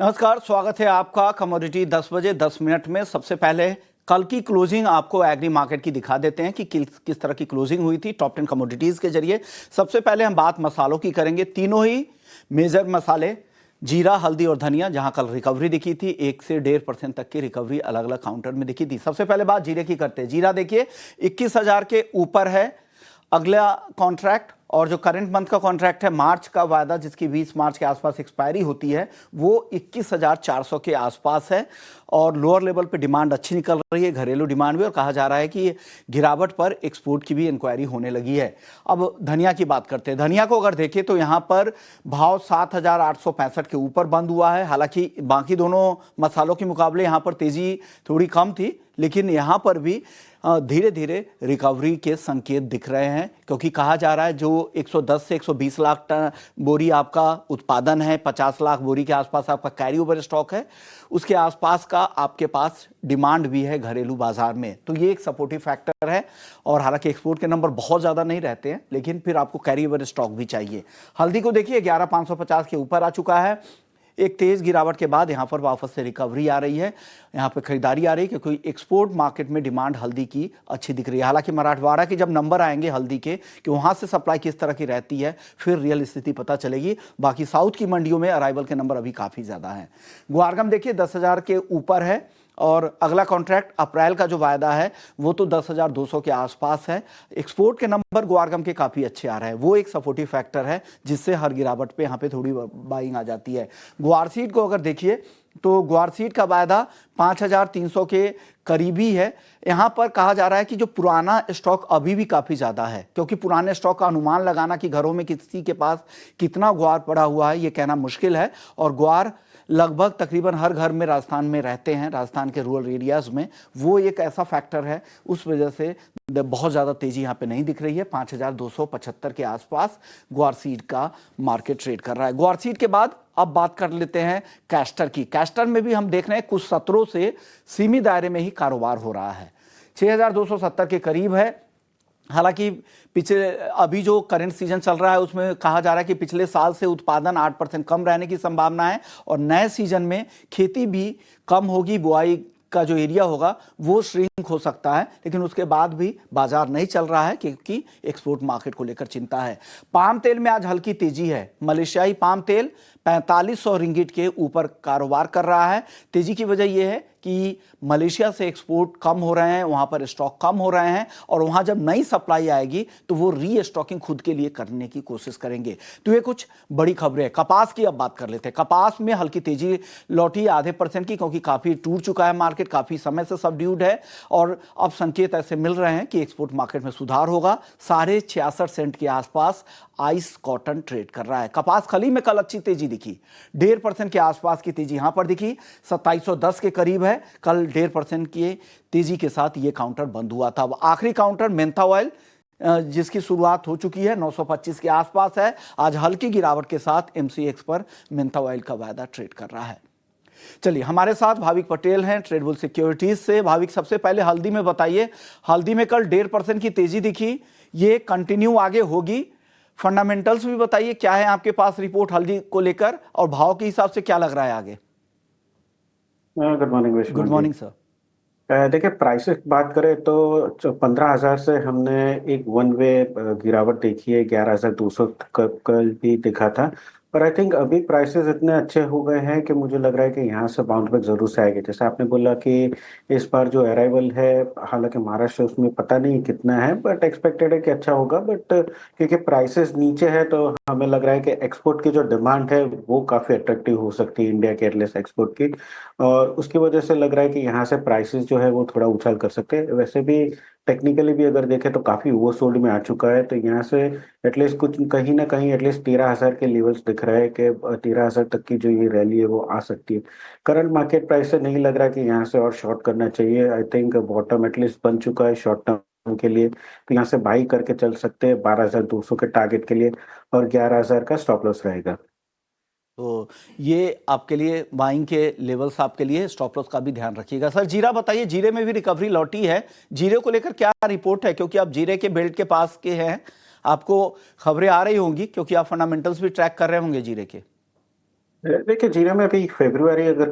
नमस्कार, स्वागत है आपका कमोडिटी 10 बजे 10 मिनट में। सबसे पहले कल की क्लोजिंग आपको एग्री मार्केट की दिखा देते हैं कि किस तरह की क्लोजिंग हुई थी टॉप 10 कमोडिटीज के जरिए। सबसे पहले हम बात मसालों की करेंगे। तीनों ही मेजर मसाले जीरा, हल्दी और धनिया, जहां कल रिकवरी दिखी थी, 1 से 1.5% तक की रिकवरी अलग अलग काउंटर में दिखी थी। सबसे पहले बात जीरे की करते हैं। जीरा देखिए 21,000 के ऊपर है अगला कॉन्ट्रैक्ट, और जो करंट मंथ का कॉन्ट्रैक्ट है मार्च का वायदा, जिसकी 20 मार्च के आसपास एक्सपायरी होती है, वो 21,400 के आसपास है। और लोअर लेवल पे डिमांड अच्छी निकल रही है, घरेलू डिमांड भी, और कहा जा रहा है कि गिरावट पर एक्सपोर्ट की भी इंक्वायरी होने लगी है। अब धनिया की बात करते हैं। धनिया को अगर देखें तो यहाँ पर भाव 7,865 के ऊपर बंद हुआ है। हालांकि बाकी दोनों मसालों के मुकाबले यहाँ पर तेजी थोड़ी कम थी, लेकिन यहाँ पर भी धीरे धीरे रिकवरी के संकेत दिख रहे हैं, क्योंकि कहा जा रहा है जो 110 से 120 लाख टन बोरी आपका उत्पादन है, 50 लाख बोरी के आसपास आपका कैरी ओवर स्टॉक है, उसके आसपास का आपके पास डिमांड भी है घरेलू बाजार में। तो ये एक सपोर्टिव फैक्टर है। और हालांकि एक्सपोर्ट के नंबर बहुत ज़्यादा नहीं रहते हैं, लेकिन फिर आपको कैरी ओवर स्टॉक भी चाहिए। हल्दी को देखिए 11,550 के ऊपर आ चुका है। एक तेज गिरावट के बाद यहाँ पर वापस से रिकवरी आ रही है, यहाँ पर खरीदारी आ रही है, क्योंकि एक्सपोर्ट मार्केट में डिमांड हल्दी की अच्छी दिख रही है। हालांकि मराठवाड़ा के जब नंबर आएंगे हल्दी के कि वहाँ से सप्लाई किस तरह की रहती है, फिर रियल स्थिति पता चलेगी। बाकी साउथ की मंडियों में अराइवल के नंबर अभी काफ़ी ज़्यादा हैं। ग्वारगम देखिए 10,000 के ऊपर है, और अगला कॉन्ट्रैक्ट अप्रैल का जो वायदा है वो तो 10,200 के आसपास है। एक्सपोर्ट के नंबर ग्वारगम के काफ़ी अच्छे आ रहे हैं, वो एक सपोर्टिव फैक्टर है, जिससे हर गिरावट पे यहाँ पे थोड़ी बाइंग आ जाती है। ग्वारसीड को अगर देखिए तो ग्वारसीड का वायदा 5,300 के करीबी है। यहाँ पर कहा जा रहा है कि जो पुराना स्टॉक अभी भी काफ़ी ज़्यादा है, क्योंकि पुराने स्टॉक का अनुमान लगाना कि घरों में किसी के पास कितना ग्वार पड़ा हुआ है ये कहना मुश्किल है। और ग्वार लगभग तकरीबन हर घर में राजस्थान में रहते हैं, राजस्थान के रूरल एरियाज़ में, वो एक ऐसा फैक्टर है, उस वजह से बहुत ज़्यादा तेज़ी यहाँ पे नहीं दिख रही है। 5,275 के आसपास ग्वार सीड का मार्केट ट्रेड कर रहा है। ग्वार सीड के बाद अब बात कर लेते हैं कैस्टर की। कैस्टर में भी हम देख रहे हैं कुछ सत्रों से सीमित दायरे में ही कारोबार हो रहा है, 6,270 के करीब है। हालांकि पिछले अभी जो करंट सीजन चल रहा है उसमें कहा जा रहा है कि पिछले साल से उत्पादन 8% कम रहने की संभावना है, और नए सीजन में खेती भी कम होगी, बुआई का जो एरिया होगा वो श्रिंक हो सकता है, लेकिन उसके बाद भी बाजार नहीं चल रहा है क्योंकि एक्सपोर्ट मार्केट को लेकर चिंता है। पाम तेल में आज हल्की तेजी है। मलेशियाई पाम तेल 4,500 रिंगिट के ऊपर कारोबार कर रहा है। तेजी की वजह यह है कि मलेशिया से एक्सपोर्ट कम हो रहे हैं, वहां पर स्टॉक कम हो रहे हैं, और वहां जब नई सप्लाई आएगी तो वो री स्टॉकिंग खुद के लिए करने की कोशिश करेंगे। तो ये कुछ बड़ी खबरें हैं। कपास की अब बात कर लेते हैं। कपास में हल्की तेजी लौटी आधे % की, क्योंकि काफी टूट चुका है मार्केट, काफी समय से सबड्यूड है, और अब संकेत ऐसे मिल रहे हैं कि एक्सपोर्ट मार्केट में सुधार होगा। 66.5 के आसपास आइस कॉटन ट्रेड कर रहा है। कपास खली में कल अच्छी तेजी दिखी, 1.5% के आसपास की तेजी यहां पर दिखी, 2710 के करीब है। कल 1.5% की तेजी के साथ ये काउंटर बंद हुआ था। अब आखिरी काउंटर मेंथा ऑयल, जिसकी शुरुआत हो चुकी है, 925 के आसपास है। आज हल्की गिरावट के साथ MCX पर मेंथा ऑयल का वायदा ट्रेड कर रहा है। चलिए, हमारे साथ भाविक पटेल हैं ट्रेडबुल सिक्योरिटीज से। भाविक, सबसे पहले हल्दी में बताइए, हल्दी में कल 1.5% की तेजी दिखी, ये कंटिन्यू आगे होगी? फंडामेंटल्स भी बताइए, क्या है आपके पास रिपोर्ट हल्दी को लेकर, और भाव के हिसाब से क्या लग रहा है आगे? Good morning good Vishwanath ji. Morning sir. देखिए, प्राइसेस की बात करें तो 15,000 से हमने एक वन वे गिरावट देखी है। 11,200 कल भी दिखा था, पर आई थिंक अभी प्राइसेस इतने अच्छे हो गए हैं कि मुझे लग रहा है कि यहाँ से बाउंस बैक जरूर से आएगी। जैसे आपने बोला कि इस बार जो अराइवल है, हालांकि महाराष्ट्र उसमें पता नहीं कितना है, बट एक्सपेक्टेड है कि अच्छा होगा। बट क्योंकि प्राइसेस नीचे है तो हमें लग रहा है कि एक्सपोर्ट की जो डिमांड है वो काफ़ी अट्रैक्टिव हो सकती है इंडिया के एटलीस्ट एक्सपोर्ट की, और उसकी वजह से लग रहा है कि यहाँ से प्राइसेस जो है वो थोड़ा उछाल कर सकते हैं। वैसे भी टेक्निकली भी अगर देखें तो काफ़ी ओवरसोल्ड में आ चुका है, तो यहाँ से एटलीस्ट कुछ कहीं ना कहीं एटलीस्ट 13,000 के लेवल्स दिख रहा है कि 13,000 तक की जो ये रैली है वो आ सकती है। करंट मार्केट प्राइस से नहीं लग रहा कि यहाँ से और शॉर्ट करना चाहिए। आई थिंक बॉटम एटलीस्ट बन चुका है शॉर्ट टर्म के लिए, तो यहाँ से बाई करके चल सकते हैं 12,200 के टारगेट के लिए, और 11,000 का स्टॉप लॉस रहेगा। तो ये आपके लिए बाइंग के लेवल्स, आपके लिए स्टॉप लॉस का भी ध्यान रखिएगा। सर, जीरा बताइए, जीरे में भी रिकवरी लौटी है, जीरे को लेकर क्या रिपोर्ट है? क्योंकि आप जीरे के बेल्ट के पास के हैं, आपको खबरें आ रही होंगी, क्योंकि आप फंडामेंटल्स भी ट्रैक कर रहे होंगे जीरे के। देखिए जीरो में अभी फरवरी अगर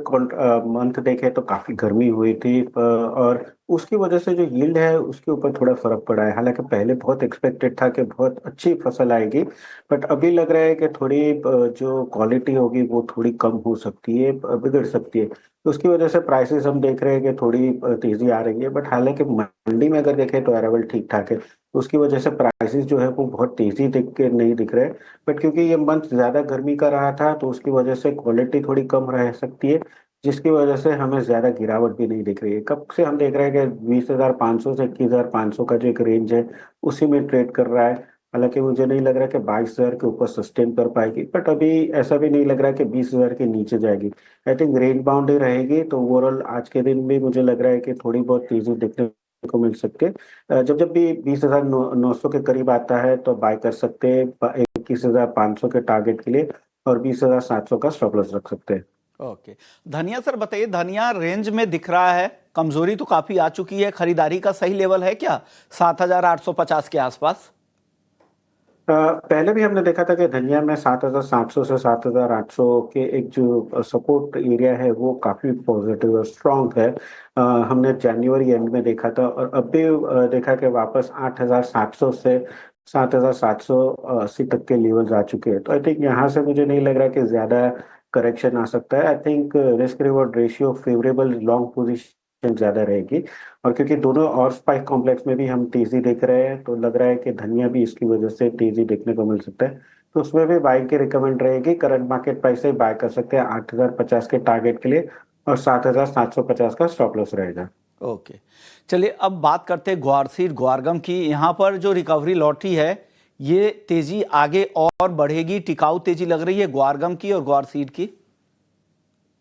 मंथ देखें तो काफी गर्मी हुई थी, और उसकी वजह से जो यील्ड है उसके ऊपर थोड़ा फर्क पड़ा है। हालांकि पहले बहुत एक्सपेक्टेड था कि बहुत अच्छी फसल आएगी, बट अभी लग रहा है कि थोड़ी जो क्वालिटी होगी वो थोड़ी कम हो सकती है, बिगड़ सकती है। तो उसकी वजह से प्राइसेस हम देख रहे हैं कि थोड़ी तेजी आ रही है, बट हालांकि मंडी में अगर देखें तो अरावल ठीक ठाक है। तो उसकी वजह से प्राइसेस जो है वो बहुत तेजी दिख के नहीं दिख रहे। बट क्योंकि ये मंथ ज्यादा गर्मी का रहा था तो उसकी वजह से क्वालिटी थोड़ी कम रह सकती है, जिसकी वजह से हमें ज्यादा गिरावट भी नहीं दिख रही है। कब से हम देख रहे हैं कि 20,500 से 21,500 का जो एक रेंज है उसी में ट्रेड कर रहा है। हालांकि मुझे नहीं लग रहा कि 22,000 के ऊपर सस्टेन कर पाएगी, बट अभी ऐसा भी नहीं लग रहा कि 20,000 के नीचे जाएगी। आई थिंक रेंज बाउंड ही रहेगी। तो ओवरऑल आज के दिन भी मुझे लग रहा है कि थोड़ी बहुत तेजी देखने को मिल सकती है। जब जब भी 20,900 के करीब आता है तो बाय कर सकते हैं 21,500 के टारगेट के लिए, और 20,700 का स्टॉप लॉस रख सकते हैं। ओके। धनिया सर बताइए, धनिया रेंज में दिख रहा है, कमजोरी तो काफी आ चुकी है, खरीदारी का सही लेवल है क्या 7,850 के आसपास? पहले भी हमने देखा था कि धनिया में 7,700 से 7,800 के एक जो सपोर्ट एरिया है वो काफी पॉजिटिव और स्ट्रांग है। हमने जनवरी एंड में देखा था, और अब भी देखा कि वापस 8,700 से 7,780 तक के लेवल्स आ चुके हैं। तो आई थिंक यहाँ से मुझे नहीं लग रहा कि ज्यादा करेक्शन आ सकता है। I think risk reward ratio favourable long position ज्यादा रहेगी। और क्योंकि दोनों और स्पाइस कॉम्प्लेक्स में भी हम तेजी देख रहे हैं तो लग रहा है कि धनिया भी इसकी वजह से तेजी देखने को मिल सकता है। तो उसमें भी बाइंग की रिकमेंड रहेगी। करंट मार्केट प्राइस से बाय कर सकते हैं 8,050 के टारगेट के लिए, और 7,750 का स्टॉप लॉस रहेगा। ओके। चलिए अब बात करते हैं ग्वारसीड ग्वारगम की। यहाँ पर जो रिकवरी लौटी है, ये तेजी आगे और बढ़ेगी, टिकाऊ तेजी लग रही है ग्वारगम की और ग्वारसीड की?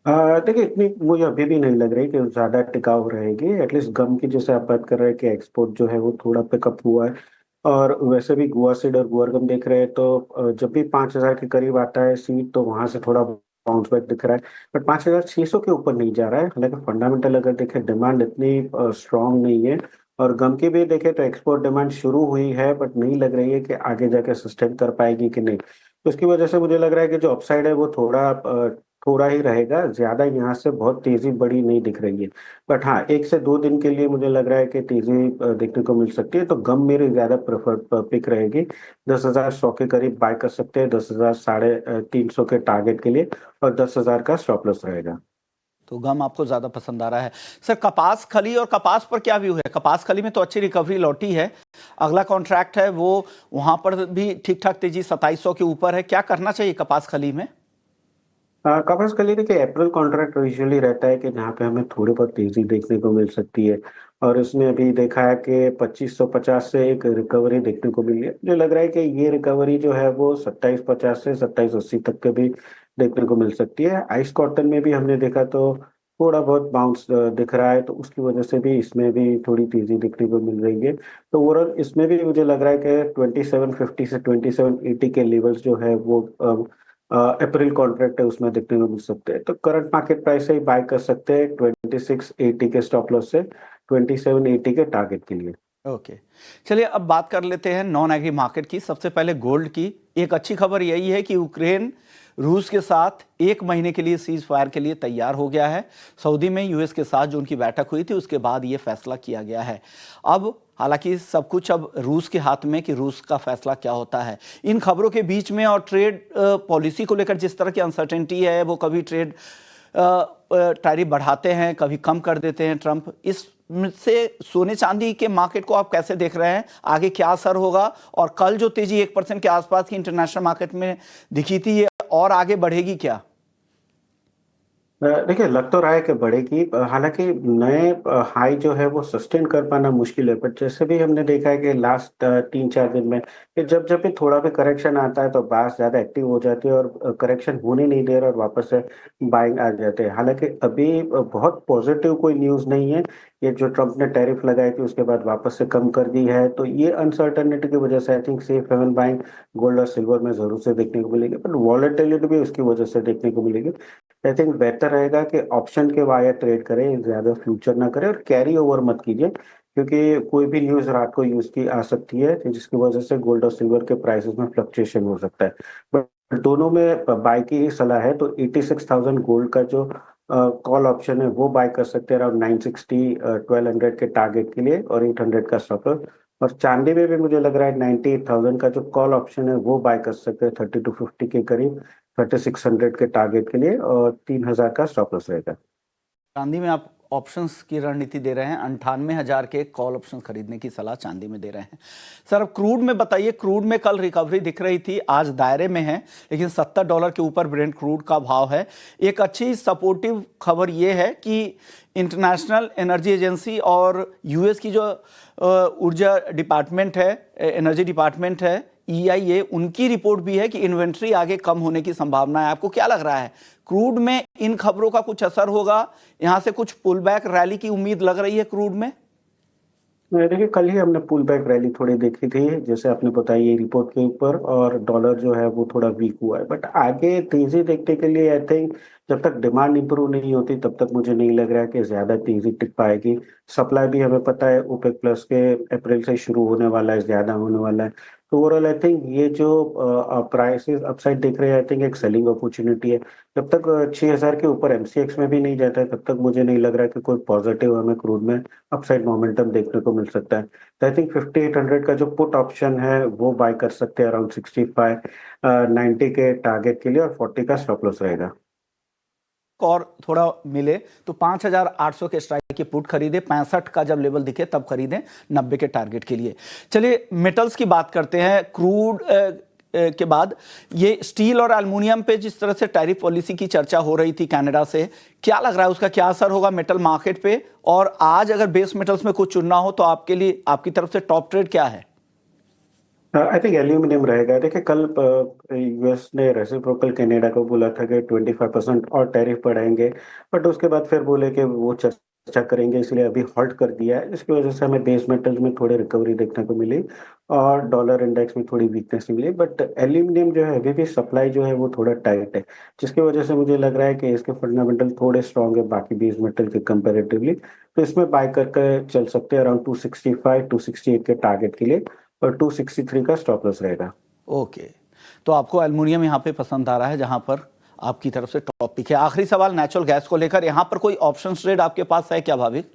देखिए इतनी मुझे अभी भी नहीं लग रही कि ज्यादा टिकाऊ रहेगी। एटलीस्ट गम की जैसे आप बात कर रहे हैं कि एक्सपोर्ट जो है वो थोड़ा पिकअप हुआ है, और वैसे भी गुआ सीड और गुआर गम देख रहे हैं तो जब भी 5,000 के करीब आता है सीड तो वहां से थोड़ा बाउंस बैक दिख रहा है। बट 5,600 के ऊपर नहीं जा रहा है। हालांकि फंडामेंटल अगर देखें डिमांड इतनी स्ट्रांग नहीं है। और गम की भी देखें तो एक्सपोर्ट डिमांड शुरू हुई है, बट नहीं लग रही है कि आगे जाके सस्टेन कर पाएगी कि नहीं। तो इसकी वजह से मुझे लग रहा है कि जो अपसाइड है वो थोड़ा ही रहेगा। ज्यादा यहाँ से बहुत तेजी बड़ी नहीं दिख रही है। बट हाँ, 1 से 2 दिन के लिए मुझे लग रहा है कि तेजी देखने को मिल सकती है। तो गम मेरी ज्यादा प्रेफर्ड पिक रहेगी। 10,100 के करीब बाय कर सकते हैं, 10,000 साढ़े 300 के टारगेट के लिए, और 10,000 का स्टॉप लॉस रहेगा। तो गम आपको ज्यादा पसंद आ रहा है। सर कपास खली और कपास पर क्या व्यू है? कपास खली में तो अच्छी रिकवरी लौटी है, अगला कॉन्ट्रैक्ट है वो, वहां पर भी ठीक ठाक तेजी 2700 के ऊपर है। क्या करना चाहिए कपास खली में? कपास कली देखिए अप्रैल कॉन्ट्रैक्ट यूजुअली रहता है कि जहाँ पे हमें थोड़ी बहुत तेजी देखने को मिल सकती है। और इसमें अभी देखा है कि 2550 से एक रिकवरी देखने को मिली है। मुझे लग रहा है कि ये रिकवरी जो है वो 2750 से 2780 तक के भी देखने को मिल सकती है। आइस कॉटन में भी हमने देखा तो थोड़ा बहुत बाउंस दिख रहा है, तो उसकी वजह से भी इसमें भी थोड़ी तेजी देखने को मिल रही है। तो ओवरऑल इसमें भी मुझे लग रहा है कि 2750 से 2780 के लेवल्स जो है वो अप्रैल कॉन्ट्रैक्ट है उसमें देखने को मिल सकते हैं। तो करंट मार्केट प्राइस से ही बाय कर सकते हैं 2680 के स्टॉप लॉस से 2780 के टारगेट के लिए। ओके। चलिए अब बात कर लेते हैं नॉन एग्री मार्केट की। सबसे पहले गोल्ड की। एक अच्छी खबर यही है कि यूक्रेन रूस के साथ 1 महीने के लिए सीज फायर के लिए तैयार हो गया है। सऊदी में यूएस के साथ जो उनकी बैठक हुई थी उसके बाद ये फैसला किया गया है। अब हालांकि सब कुछ अब रूस के हाथ में कि रूस का फैसला क्या होता है। इन खबरों के बीच में और ट्रेड पॉलिसी को लेकर जिस तरह की अनसर्टेनिटी है, वो कभी ट्रेड टैरिफ बढ़ाते हैं, कभी कम कर देते हैं ट्रंप, इस से सोने चांदी के मार्केट को आप कैसे देख रहे हैं? आगे क्या असर होगा? और कल जो तेजी 1% के आसपास की इंटरनेशनल मार्केट में दिखी थी, ये और आगे बढ़ेगी क्या? देखिए लग तो रहा है कि बढ़ेगी। हालांकि नए हाई जो है वो सस्टेन कर पाना मुश्किल है। बट जैसे भी हमने देखा है कि लास्ट 3-4 दिन में कि जब जब भी थोड़ा भी करेक्शन आता है तो बास ज्यादा एक्टिव हो जाती है, और करेक्शन होने नहीं दे रहा और वापस से बाइंग आ जाते हैं। हालांकि अभी बहुत पॉजिटिव कोई न्यूज़ नहीं है। ये जो ट्रंप ने टैरिफ लगाई थी उसके बाद वापस से कम कर दी है, तो ये अनसर्टेनिटी की वजह से I think safe haven buying gold और सिल्वर में जरूर से देखने को मिलेगी। बट वॉलेटिलिटी भी उसकी वजह से देखने को मिलेगी। आई थिंक बेहतर रहेगा कि ऑप्शन के वाया ट्रेड करें, ज्यादा फ्यूचर ना करें, और कैरी ओवर मत कीजिए। क्योंकि कोई भी न्यूज रात को यूज की आ सकती है जिसकी वजह से गोल्ड और सिल्वर के प्राइसेस में फ्लक्चुएशन हो सकता है। दोनों में बाय की ही सलाह है, तो 86,000 गोल्ड का जो कॉल ऑप्शन है वो बाय कर सकते हैं अराउंड 960 1200 के टारगेट के लिए और 800 का स्टॉप लॉस। और चांदी में भी मुझे लग रहा है 98,000 का जो कॉल ऑप्शन है वो बाय कर सकते हैं 30 टू 50 के करीब 3600 के टारगेट के लिए और 3000 का स्टॉप लॉस रहेगा। चांदी में आप ऑप्शंस की रणनीति दे रहे हैं, 98,000 के कॉल ऑप्शन खरीदने की सलाह चांदी में दे रहे हैं। सर अब क्रूड में बताइए, क्रूड में कल रिकवरी दिख रही थी, आज दायरे में है, लेकिन $70 के ऊपर ब्रेंट क्रूड का भाव है। एक अच्छी सपोर्टिव खबर ये है कि इंटरनेशनल एनर्जी एजेंसी और यूएस की जो ऊर्जा डिपार्टमेंट है, एनर्जी डिपार्टमेंट है, EIA, उनकी रिपोर्ट भी है कि इन्वेंट्री आगे कम होने की संभावना है। आपको क्या लग रहा है, क्रूड में इन खबरों का कुछ असर होगा? यहां से कुछ पुल बैक रैली की उम्मीद लग रही है क्रूड में? देखिए, कल ही हमने पुल बैक रैली थोड़ी देखी थी, जैसे आपने बताया ये रिपोर्ट के ऊपर, और डॉलर जो है वो थोड़ा वीक हुआ है, बट आगे तेजी देखने के लिए आई थिंक जब तक डिमांड इंप्रूव नहीं होती तब तक मुझे नहीं लग रहा है कि ज्यादा तेजी टिक पाएगी। सप्लाई भी हमें पता है ओपेक प्लस के अप्रैल से शुरू होने वाला है, ज्यादा होने वाला है। तो ओवरऑल आई थिंक ये जो प्राइसेस अपसाइड दिख रहे हैं, आई थिंक एक सेलिंग अपॉर्चुनिटी है। जब तक 6,000 के ऊपर एमसीएक्स में भी नहीं जाता है तब तक मुझे नहीं लग रहा है कि कोई पॉजिटिव हमें क्रूड में अपसाइड मोमेंटम देखने को मिल सकता है। तो आई थिंक 5800 का जो पुट ऑप्शन है वो बाय कर सकते हैं अराउंड 65 90 के टारगेट के लिए, और 40 का स्टॉप लॉस रहेगा। और थोड़ा मिले तो 5,800 के स्ट्राइक की पुट खरीदे, 65 का जब लेवल दिखे तब खरीदें 90 के टारगेट के लिए। चलिए मेटल्स की बात करते हैं। क्रूड के बाद ये स्टील और एल्युमिनियम पे जिस तरह से टैरिफ पॉलिसी की चर्चा हो रही थी कनाडा से, क्या लग रहा है उसका क्या असर होगा मेटल मार्केट पे? और आज अगर बेस मेटल्स में कुछ चुनना हो तो आपके लिए, आपकी तरफ से टॉप ट्रेड क्या है? आई थिंक एल्यूमिनियम रहेगा। देखिए, कल यूएस ने रेसिप्रोकल कनाडा को बोला था कि 25% और टैरिफ बढ़ाएंगे, बट उसके बाद फिर बोले कि वो चर्चा करेंगे, इसलिए अभी हॉल्ट कर दिया है, जिसकी वजह से हमें बेस मेटल्स में थोड़ी रिकवरी देखने को मिली और डॉलर इंडेक्स में थोड़ी वीकनेस मिली। बट एल्यूमिनियम जो है अभी भी सप्लाई जो है वो थोड़ा टाइट है, जिसकी वजह से मुझे लग रहा है कि इसके फंडामेंटल थोड़े स्ट्रॉन्ग है बाकी बेस मेटल के कंपेरेटिवली। तो इसमें बाय करके चल सकते हैं अराउंड 265 268 के टारगेट के लिए, और 263 का स्टॉप लॉस रहेगा। ओके, तो आपको एल्युमिनियम यहाँ पे पसंद आ रहा है, जहां पर आपकी तरफ से टॉप पिक है। आखिरी सवाल नेचुरल गैस को लेकर, यहाँ पर कोई ऑप्शन ट्रेड आपके पास है क्या भाविक?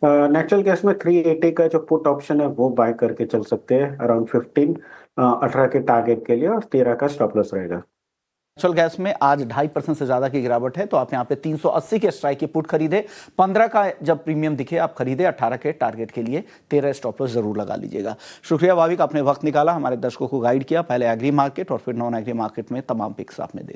नेचुरल गैस में 380 का जो पुट ऑप्शन है वो बाय करके चल सकते हैं अराउंड 18 के टारगेट के लिए, और 13 का स्टॉप लॉस रहेगा। नेचुरल गैस में आज 2.5% से ज्यादा की गिरावट है, तो आप यहाँ पे 380 के स्ट्राइक की पुट खरीदे, 15 का जब प्रीमियम दिखे आप खरीदे, 18 के टारगेट के लिए 13 स्टॉप लॉस जरूर लगा लीजिएगा। शुक्रिया भाविक, आपने वक्त निकाला, हमारे दर्शकों को गाइड किया, पहले एग्री मार्केट और फिर नॉन एग्री मार्केट में तमाम पिक्स आपने दे